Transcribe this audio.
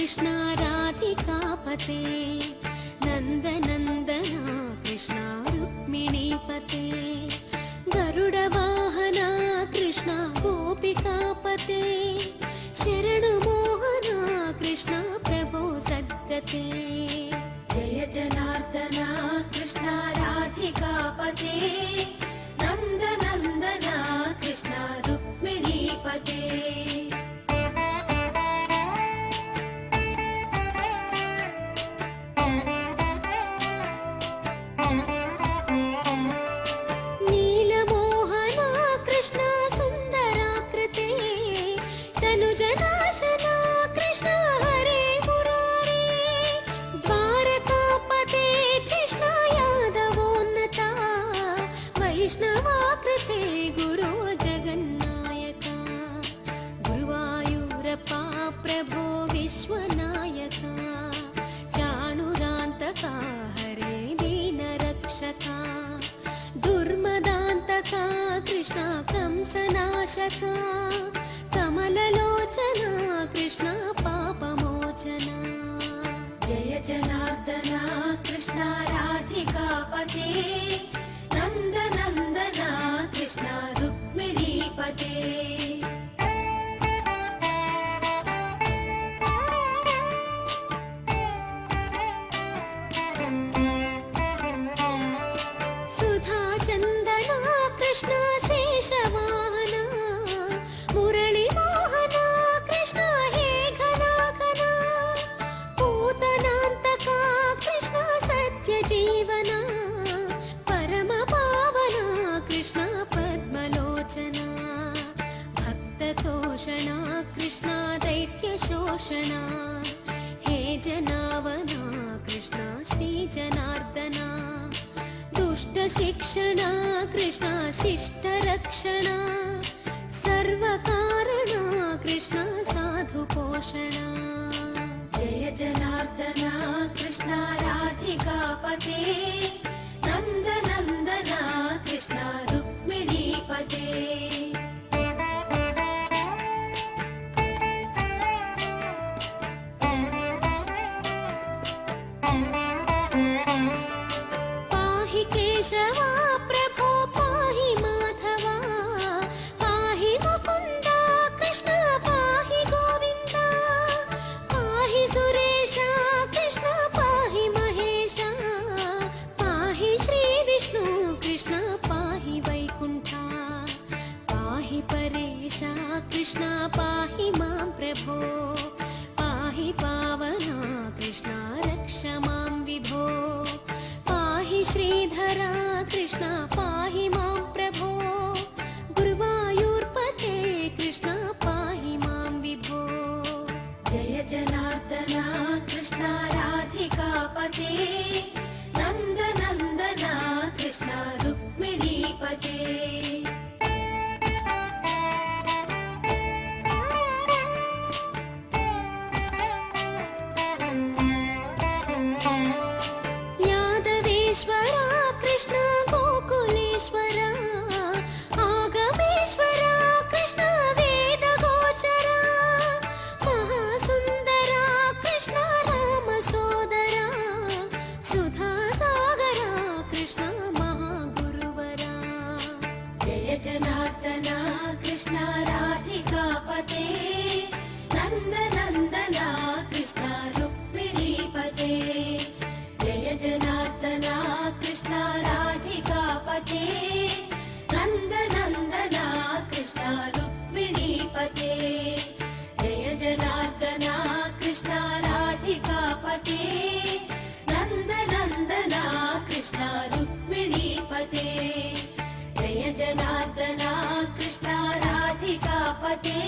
कृष्ण राधिकापते नन्दनन्दना कृष्ण रुक्मिणीपते गरुडवाहना कृष्ण गोपिकापते शरणुमोहना कृष्ण प्रभो सद्गते जय जनार्दना कृष्ण राधिकापते नन्दनन्दना कृष्ण रुक्मिणीपते नीलमोहना कृष्ण सुन्दराकृते तनुजनाशना कृष्ण हरे मुरारे द्वारकापते कृष्ण यादवोन्नता वैष्णवाकृते गुरो जगन्नायका गुरुवायूरप्पा प्रभो विश्वनायका चाणुरान्तका हरे दीनरक्षका दुर्मदान्तका कृष्ण कंसनाशका कमललोचना कृष्ण पापमोचना जय जनार्दना कृष्ण राधिकापते नन्दनन्दना कृष्ण रुक्मिणीपते सुधाचन्दना कृष्ण शेषवाहना मुरळीमोहना कृष्ण हे घनाघना पूतनान्तका कृष्ण सत्यजीवना परमपावना कृष्ण पद्मलोचना भक्ततोषणा कृष्ण दैत्यशोषणा हे जनावना कृष्ण श्रीजनार्दना दुष्टशिक्षणा कृष्ण शिष्टरक्षणा सर्वकारणा कृष्ण साधुपोषणा जय जनार्दना कृष्ण राधिकापते नन्दनन्दना कृष्ण रुक्मिणीपते केशवा प्रभो पाहि माधवा पाहि मुकुन्दा कृष्ण पाहि गोविन्दा पाहि सुरेशा कृष्ण पाहि महेशा पाहि श्रीविष्णु कृष्ण पाहि वैकुण्ठा पाहि परेशा कृष्ण पाहि मां प्रभो पाहि पावना कृष्ण रक्ष मां विभो श्रीधरा कृष्ण पाहि मां प्रभो गुरुवायूर्पते कृष्ण पाहि मां विभो जय जनार्दना कृष्ण राधिकापते नन्दनन्दना कृष्ण रुक्मिणीपते ईश्वरा कृष्ण गोकुलेश्वरा आगमेश्वरा कृष्ण वेदगोचरा महासुन्दरा कृष्ण रामसोदरा सुधासागरा कृष्ण महागुरुवरा जय जनार्दना कृष्ण राधिकापते नन्दनन्दना कृष्ण रुक्मिणीपते जय जनार्दना कृष्ण राधिकापते नन्दनन्दना कृष्ण रुक्मिणीपते जय जनार्दना कृष्ण राधिकापते नन्दनन्दना कृष्ण रुक्मिणीपते जय जनार्दना कृष्ण राधिकापते